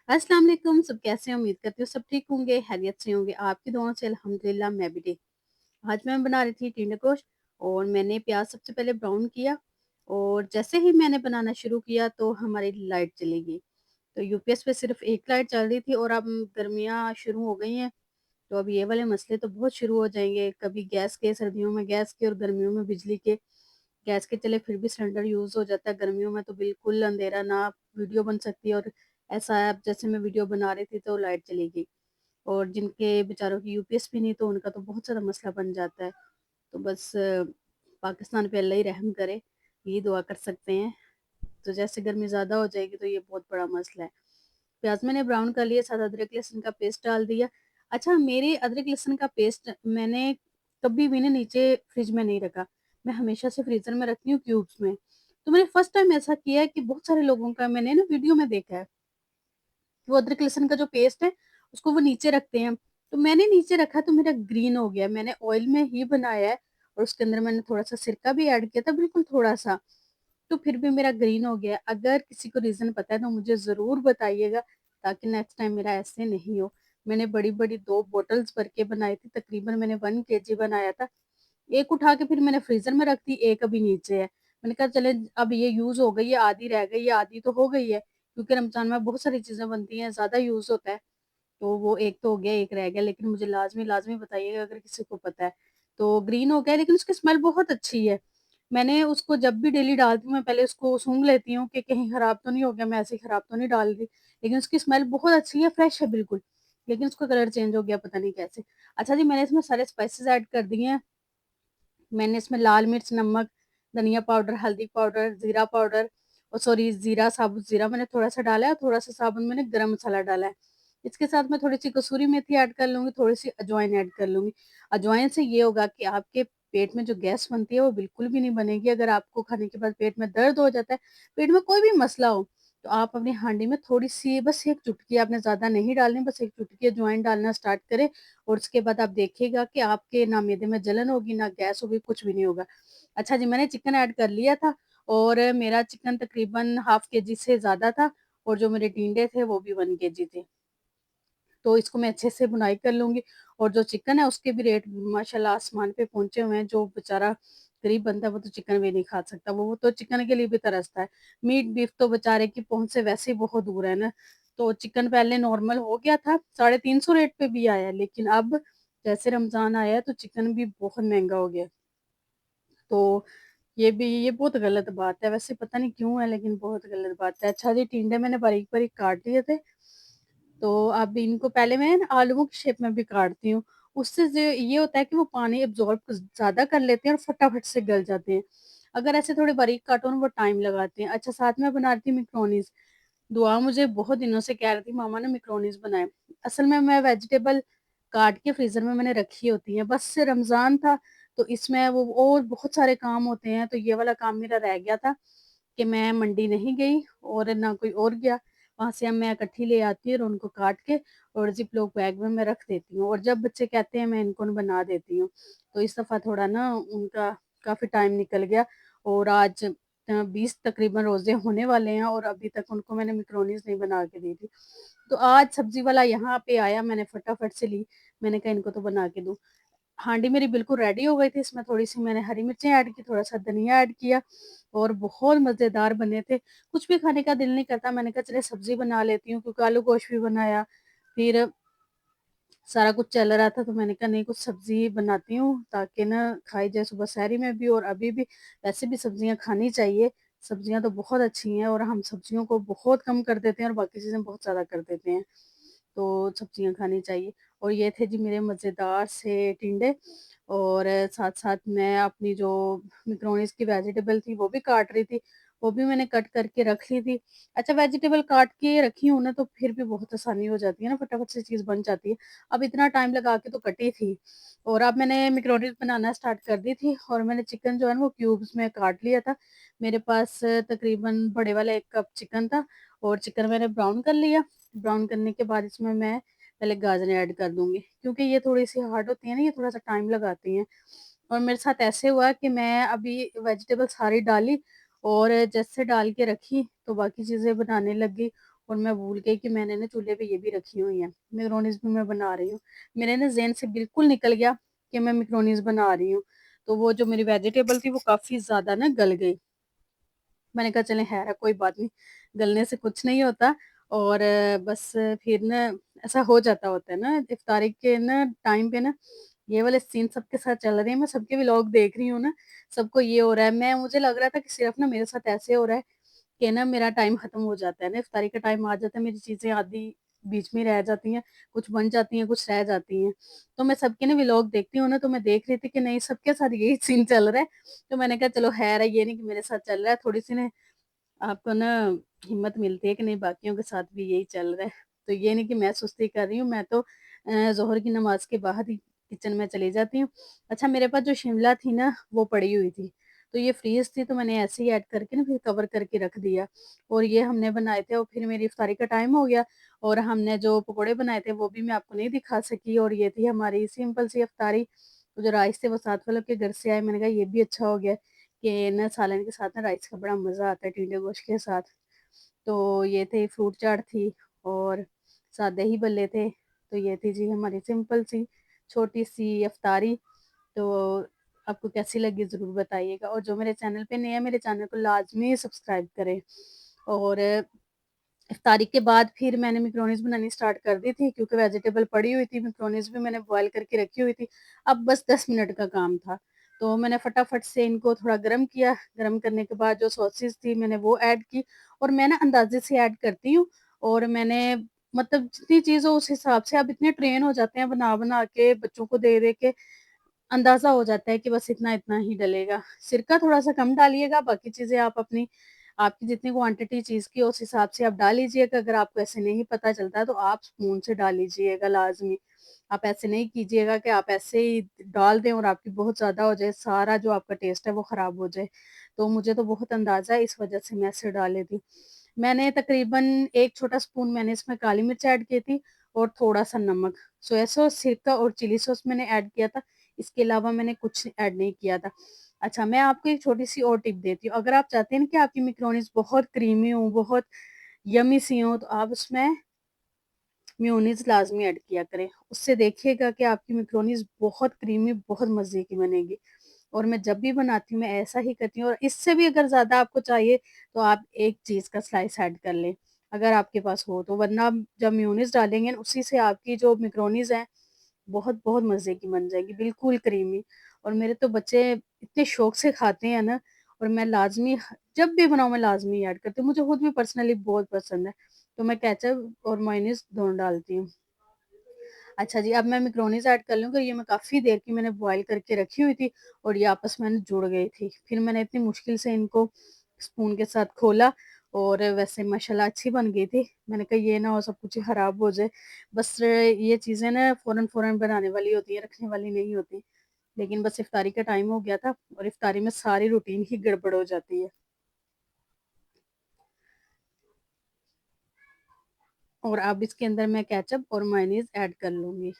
अस्सलाम वालेकुम, सब कैसे हैं? उम्मीद करती हूँ सब ठीक होंगे, खैरियत से होंगे। आपकी दुआओं से अल्हम्दुलिल्लाह मैं भी ठीक। आज मैं बना रही थी टिंडे गोश्त और मैंने प्याज सबसे पहले ब्राउन किया और जैसे ही मैंने बनाना शुरू किया तो हमारी लाइट चली गई। तो यूपीएस पे सिर्फ एक लाइट चल रही थी और अब गर्मियाँ शुरू हो गई हैं, तो अब ये वाले मसले तो बहुत शुरू हो जाएँगे। कभी गैस के, सर्दियों में गैस के और गर्मियों में बिजली के। गैस के चले फिर भी सिलेंडर यूज़ हो जाता है, गर्मियों में तो बिल्कुल अंधेरा, ना वीडियो बन सकती है और ऐसा है अब जैसे मैं वीडियो बना रही थी तो लाइट चली गई और जिनके बेचारों की यूपीएस भी नहीं तो उनका तो बहुत ज़्यादा मसला बन जाता है। तो बस पाकिस्तान पे अल्लाह ही रहम करे, यही दुआ कर सकते हैं। तो जैसे गर्मी ज़्यादा हो जाएगी तो ये बहुत बड़ा मसला है। प्याज़ मैंने ब्राउन कर लिया, साथ अदरक लहसुन का पेस्ट डाल दिया। अच्छा, मेरे अदरक लहसुन का पेस्ट मैंने कभी भी ना नीचे फ्रिज में नहीं रखा, मैं हमेशा से फ्रीज़र में रखती हूँ क्यूब्स में। तो मैंने फर्स्ट टाइम ऐसा किया है कि बहुत सारे लोगों का मैंने ना वीडियो में देखा है। वो अदरक लहसुन का जो पेस्ट है, उसको वो नीचे रखते हैं। तो मैंने नीचे रखा तो मेरा ग्रीन हो गया। मैंने ऑयल में ही बनाया है और उसके अंदर मैंने थोड़ा-सा सिरका भी ऐड किया था, बिल्कुल थोड़ा-सा, तो फिर भी मेरा ग्रीन हो गया। अगर किसी को रीज़न पता है तो मुझे ज़रूर बताइएगा ताकि नेक्स्ट टाइम मेरा ऐसे नहीं हो। मैंने बड़ी-बड़ी 2 बॉटल्स भर के बनाई थी, तकरीबन मैंने 1 केजी बनाया था। एक उठा के फिर मैंने फ्रीज़र में रख दी, एक अभी नीचे है। मैंने कहा चले अब ये यूज़ हो गई है, आधी रह गई है, आधी तो हो गई है, क्योंकि रमज़ान में बहुत सारी चीज़ें बनती हैं, ज़्यादा यूज़ होता है। तो वो एक तो हो गया, एक रह गया, लेकिन मुझे लाज़मी बताइएगा अगर किसी को पता है। तो ग्रीन हो गया लेकिन उसकी स्मेल बहुत अच्छी है। मैंने उसको जब भी डेली डालती हूँ, मैं पहले उसको सूंघ लेती हूँ कि कहीं खराब तो नहीं हो गया, मैं ऐसे ही खराब तो नहीं डाल रही। लेकिन उसकी स्मेल बहुत अच्छी है, फ्रेश है बिल्कुल। लेकिन उसका कलर चेंज हो गया पता नहीं कैसे। अच्छा जी, मैंने इसमें सारे स्पाइसेस ऐड कर दिए हैं। मैंने इसमें लाल मिर्च, नमक, धनिया पाउडर, हल्दी पाउडर, ज़ीरा पाउडर सॉरी ज़ीरा, साबुत ज़ीरा मैंने थोड़ा-सा डाला है और थोड़ा-सा साबुत मैंने गरम मसाला डाला है। इसके साथ मैं थोड़ी-सी कसूरी मेथी ऐड कर लूँगी, थोड़ी-सी अजवाइन ऐड कर लूँगी। अजवाइन से ये होगा कि आपके पेट में जो गैस बनती है वो बिल्कुल भी नहीं बनेगी। अगर आपको खाने के बाद पेट में दर्द हो जाता है, पेट में कोई भी मसला हो, तो आप अपनी हांडी में थोड़ी-सी बस 1 चुटकी, आपने ज़्यादा नहीं डालनी, बस 1 चुटकी अजवाइन डालना स्टार्ट करें और उसके बाद आप देखिएगा कि आपके ना मैदे में जलन होगी, ना गैस होगी, कुछ भी नहीं होगा। अच्छा जी, मैंने चिकन ऐड कर लिया था और मेरा चिकन तकरीबन हाफ़ केजी से ज़्यादा था और जो मेरे टिंडे थे वो भी 1 केजी थे। तो इसको मैं अच्छे से भुनाई कर लूँगी और जो चिकन है उसके भी रेट माशाल्लाह आसमान पे पहुँचे हुए हैं। जो बेचारा गरीब बंदा है वो तो चिकन भी नहीं खा सकता, वो तो चिकन के लिए भी तरसता है। मीट बीफ तो बेचारे की पहुँच से वैसे ही बहुत दूर है ना। तो चिकन पहले नॉर्मल हो गया था, 350 रेट पे भी आया है, लेकिन अब जैसे रमज़ान आया है तो चिकन भी बहुत महँगा हो गया है। तो ये बहुत गलत बात है, वैसे पता नहीं क्यों है लेकिन बहुत गलत बात है। अच्छा जी, टिंडे मैंने बारीक-बारीक काट लिए थे, तो अब इनको पहले मैं ना आलूओं की शेप में भी काटती हूँ। उससे जो ये होता है कि वो पानी एब्ज़ॉर्ब ज़्यादा कर लेते हैं और फटाफट से गल जाते हैं। अगर ऐसे थोड़े बारीक काटो ना वो टाइम लगाते हैं। अच्छा, साथ में बना रही थी मैक्रोनीज़। दुआ मुझे बहुत दिनों से कह रही थी मामा ने मैक्रोनीज़ बनाए। असल में मैं वेजिटेबल काट के फ्रीज़र में मैंने रखी होती हैं। बस रमज़ान था तो इसमें वो और बहुत सारे काम होते हैं, तो ये वाला काम मेरा रह गया था कि मैं मंडी नहीं गई और ना कोई और गया। वहाँ से अब मैं इकट्ठी ले आती हूँ और उनको काट के और ज़िप-लॉक बैग में मैं रख देती हूँ और जब बच्चे कहते हैं मैं इनको ना बना देती हूँ। तो इस दफ़ा थोड़ा ना उनका काफ़ी टाइम निकल गया और आज 20 तकरीबन रोज़े होने वाले हैं और अभी तक उनको मैंने मैक्रोनीज़ नहीं बना के दी थी। तो आज सब्ज़ी वाला यहाँ पे आया, मैंने फटाफट से ली, मैंने कहा इनको तो बना के दूँ। हांडी मेरी बिल्कुल रेडी हो गई थी, इसमें थोड़ी-सी मैंने हरी मिर्चें ऐड की, थोड़ा-सा धनिया ऐड किया और बहुत मज़ेदार बने थे। कुछ भी खाने का दिल नहीं करता, मैंने कहा चलिए सब्ज़ी बना लेती हूँ क्योंकि आलू गोश्त भी बनाया, फिर सारा कुछ चल रहा था तो मैंने कहा नहीं कुछ सब्ज़ी बनाती हूँ ताकि ना खाई जाए सुबह सहरी में भी और अभी भी। वैसे भी सब्ज़ियाँ खानी चाहिए, सब्ज़ियाँ तो बहुत अच्छी हैं और हम सब्ज़ियों को बहुत कम कर देते हैं और बाकी चीज़ें बहुत ज़्यादा कर देते हैं। तो सब्जियाँ खानी चाहिए। और ये थे जी मेरे मज़ेदार से टिंडे और साथ-साथ मैं अपनी जो मैक्रोनीज़ की वेजिटेबल थी वो भी काट रही थी, वो भी मैंने कट करके रख ली थी। अच्छा, वेजिटेबल काट के रखी हूँ ना तो फिर भी बहुत आसानी हो जाती है ना, फटाफट से चीज़ बन जाती है। अब इतना टाइम लगा के तो कटी थी और अब मैंने मैक्रोनीज़ बनाना स्टार्ट कर दी थी और मैंने चिकन जो है ना वो क्यूब्स में काट लिया था। मेरे पास तकरीबन बड़े वाला 1 कप चिकन था और चिकन मैंने ब्राउन कर लिया। ब्राउन करने के बाद इसमें मैं पहले गाजरें ऐड कर दूँगी, क्योंकि ये थोड़ी-सी हार्ड होती हैं ना, ये थोड़ा-सा टाइम लगाती हैं। और मेरे साथ ऐसे हुआ कि मैं अभी वेजिटेबल सारी डाली और जैसे डाल के रखी, तो बाकी चीज़ें बनाने लग गई اور میں بھول گئی کہ میں نے نا چولہے پہ یہ بھی رکھی ہوئی ہیں، میکرونیز بھی میں بنا رہی ہوں۔ میرے نا ذہن سے بالکل نکل گیا کہ میں میکرونیز بنا رہی ہوں، تو وہ جو میری ویجیٹیبل تھی وہ کافی زیادہ نا گل گئی۔ میں نے کہا چلیں خیر ہے کوئی بات نہیں، گلنے سے کچھ نہیں ہوتا، اور بس پھر نا ایسا ہو جاتا ہوتا ہے نا افطاری کے نا ٹائم پہ نا، یہ والے سین سب کے ساتھ چل رہے ہیں، میں سب کے ولاگ دیکھ رہی ہوں نا، سب کو یہ ہو رہا ہے، مجھے لگ رہا تھا کہ صرف نا میرے ساتھ ایسے ہو رہا ہے کہ نا میرا ٹائم ختم ہو جاتا ہے نا، افطاری کا ٹائم آ جاتا ہے، میری چیزیں آدھی بیچ میں رہ جاتی ہیں، کچھ بن جاتی ہیں، کچھ رہ جاتی ہیں، تو میں سب کے نا ولاگ دیکھتی ہوں نا، تو میں دیکھ رہی تھی کہ نہیں سب کے ساتھ یہی سین چل رہا ہے، تو میں نے کہا چلو خیر ہے، یہ نہیں کہ میرے ساتھ چل رہا ہے، تھوڑی سی نا آپ کو نا ہمت ملتی ہے کہ نہیں باقیوں کے ساتھ بھی یہی چل رہا ہے، تو یہ نہیں کہ میں سستی کر رہی ہوں، میں تو ظہر کی نماز کے بعد ہی کچن میں چلی جاتی ہوں۔ اچھا میرے پاس جو شملہ تھی نا وہ پڑی ہوئی تھی، تو یہ فریز تھی، تو میں نے ایسے ہی ایڈ کر کے نا پھر کور کر کے رکھ دیا، اور یہ ہم نے بنائے تھے، اور پھر میری افطاری کا ٹائم ہو گیا، اور ہم نے جو پکوڑے بنائے تھے وہ بھی میں آپ کو نہیں دکھا سکی، اور یہ تھی ہماری سمپل سی افطاری۔ جو رائس تھے وہ ساتھ والوں کے گھر سے آئے، میں نے کہا یہ بھی اچھا ہو گیا کہ نا سالن کے ساتھ نا رائس کا بڑا مزہ آتا ہے ٹینڈے گوشت کے ساتھ۔ تو یہ تھے فروٹ چاٹ تھی، اور سادے ہی بلے تھے، تو یہ تھی جی ہماری سمپل سی چھوٹی سی افطاری۔ تو آپ کو کیسی لگی ضرور بتائیے گا، اور جو میرے چینل پہ نئے ہیں میرے چینل کو لازمی سبسکرائب کریں۔ اور افطاری کے بعد پھر میں نے میکرونیز بنانی سٹارٹ کر دی تھی، کیونکہ ویجیٹیبل پڑی ہوئی تھی، میکرونیز بھی میں نے بوائل کر کے رکھی ہوئی تھی، اب بس 10 منٹ کا کام تھا، تو میں نے فٹافٹ سے ان کو تھوڑا گرم کیا، گرم کرنے کے بعد جو سوسز تھی میں نے وہ ایڈ کی، اور میں نا اندازے سے ایڈ کرتی ہوں، اور میں نے مطلب جتنی چیز ہو اس حساب سے، اب اتنے ٹرین ہو جاتے ہیں بنا بنا کے بچوں کو دے دے کے، اندازہ ہو جاتا ہے کہ بس اتنا اتنا ہی ڈلے گا، سرکہ تھوڑا سا کم ڈالیے گا، باقی چیزیں آپ اپنی آپ کی جتنی کوانٹٹی چیز کی اس حساب سے آپ ڈال لیجئے گا، اگر آپ کو ایسے نہیں پتہ چلتا تو آپ اسپون سے ڈال لیجئے گا لازمی، آپ ایسے نہیں کیجئے گا کہ آپ ایسے ہی ڈال دیں اور آپ کی بہت زیادہ ہو جائے، سارا جو آپ کا ٹیسٹ ہے وہ خراب ہو جائے، تو مجھے تو بہت اندازہ ہے اس وجہ سے میں ایسے ڈال لیتی ہوں۔ میں نے تقریباً 1 چھوٹا اسپون میں نے اس میں کالی مرچ ایڈ کی تھی، اور تھوڑا سا نمک، سویا سوس، سرکہ اور چلی سوس میں نے ایڈ کیا تھا، اس کے علاوہ میں نے کچھ ایڈ نہیں کیا تھا۔ اچھا میں آپ کو ایک چھوٹی سی اور ٹپ دیتی ہوں، اگر آپ چاہتے ہیں کہ آپ کی میکرونیز بہت کریمی ہوں، بہت یمی سی ہوں، تو آپ اس میں میونیز لازمی ایڈ کیا کریں، اس سے دیکھیے گا کہ آپ کی میکرونیز بہت کریمی، بہت مزے کی بنے گی، اور میں جب بھی بناتی ہوں میں ایسا ہی کرتی ہوں، اور اس سے بھی اگر زیادہ آپ کو چاہیے تو آپ ایک چیز کا سلائس ایڈ کر لیں اگر آپ کے پاس ہو تو، ورنہ جب میونیز ڈالیں گے اسی سے آپ کی جو میکرونیز ہیں بہت بہت مزے کی بن جائے گی، بالکل کریمی، اور میرے تو بچے اتنے شوق سے کھاتے ہیں نا، اور میں لازمی جب بھی بناؤں میں لازمی ایڈ کرتی ہوں، مجھے خود بھی پرسنلی بہت پسند ہے، تو میں کیچپ اور مائونیز دونوں ڈالتی ہوں۔ اچھا جی اب میں میکرونیز ایڈ کر لوں گی، یہ میں کافی دیر کی میں نے بوائل کر کے رکھی ہوئی تھی، اور یہ آپس میں جڑ گئی تھی، پھر میں نے اتنی مشکل سے ان کو اسپون کے ساتھ کھولا، اور ویسے ماشاءاللہ اچھی بن گئی تھی، میں نے کہا یہ نہ ہو سب کچھ خراب ہو جائے، بس یہ چیزیں نا فوراً فوراً بنانے والی ہوتی ہیں، رکھنے والی نہیں ہوتی، لیکن بس افطاری کا ٹائم ہو گیا تھا، اور افطاری میں ساری روٹین ہی گڑبڑ ہو جاتی ہے، اور اب اس کے اندر میں کیچپ اور مائونیز ایڈ کر لوں گی۔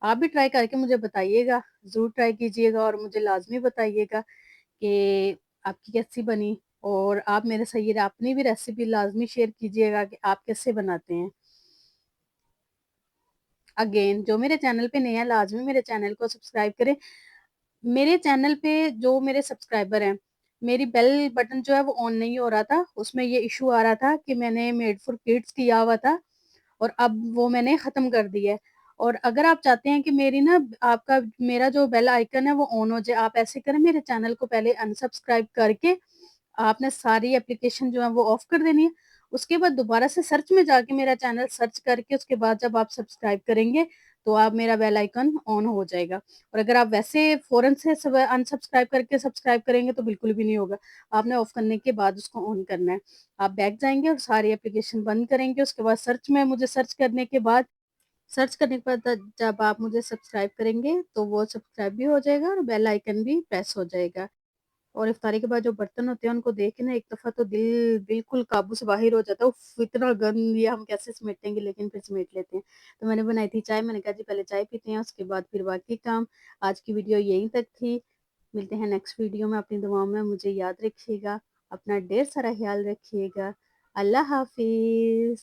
آپ بھی ٹرائی کر کے مجھے بتائیے گا، ضرور ٹرائی کیجیے گا، اور مجھے لازمی بتائیے گا کہ آپ کی کیسی بنی، اور آپ میرے سے یہ اپنی بھی ریسیپی لازمی شیئر کیجیے گا کہ آپ کیسے بناتے ہیں۔ اگین جو میرے چینل پہ نئے ہیں لازمی میرے چینل کو سبسکرائب کریں، میرے چینل پہ جو میرے سبسکرائبر ہیں میری بیل بٹن جو ہے وہ آن نہیں ہو رہا تھا، اس میں یہ ایشو آ رہا تھا کہ میں نے میڈ فور کڈس کیا ہوا تھا، اور اب وہ میں نے ختم کر دیا ہے، اور اگر آپ چاہتے ہیں کہ میری نا آپ کا میرا جو بیل آئیکن ہے وہ آن ہو جائے، آپ ایسے کریں میرے چینل کو پہلے انسبسکرائب کر کے آپ نے ساری اپلیکیشن جو ہے وہ آف کر دینی ہے، اس کے بعد دوبارہ سے سرچ میں جا کے میرا چینل سرچ کر کے اس کے بعد جب آپ سبسکرائب کریں گے تو آپ میرا بیل آئیکن آن ہو جائے گا، اور اگر آپ ویسے فوراً سے انسبسکرائب کر کے سبسکرائب کریں گے تو بالکل بھی نہیں ہوگا، آپ نے آف کرنے کے بعد اس کو آن کرنا ہے، آپ بیک جائیں گے اور ساری اپلیکیشن بند کریں گے، اس کے بعد سرچ میں مجھے سرچ کرنے کے بعد جب آپ مجھے سبسکرائب کریں گے تو وہ سبسکرائب بھی ہو جائے گا اور بیل آئیکن بھی پریس ہو جائے گا، اور افطاری کے بعد جو برتن ہوتے ہیں ان کو دیکھ کے نا ایک دفعہ تو دل بالکل قابو سے باہر ہو جاتا ہے، اف اتنا گند یہ ہم کیسے سمیٹیں گے، لیکن پھر سمیٹ لیتے ہیں، تو میں نے بنائی تھی چائے، میں نے کہا جی پہلے چائے پیتے ہیں اس کے بعد پھر باقی کام، آج کی ویڈیو یہیں تک تھی، ملتے ہیں نیکسٹ ویڈیو میں، اپنی دعاؤں میں مجھے یاد رکھیے گا، اپنا ڈھیر سارا خیال رکھیے گا، اللہ حافظ۔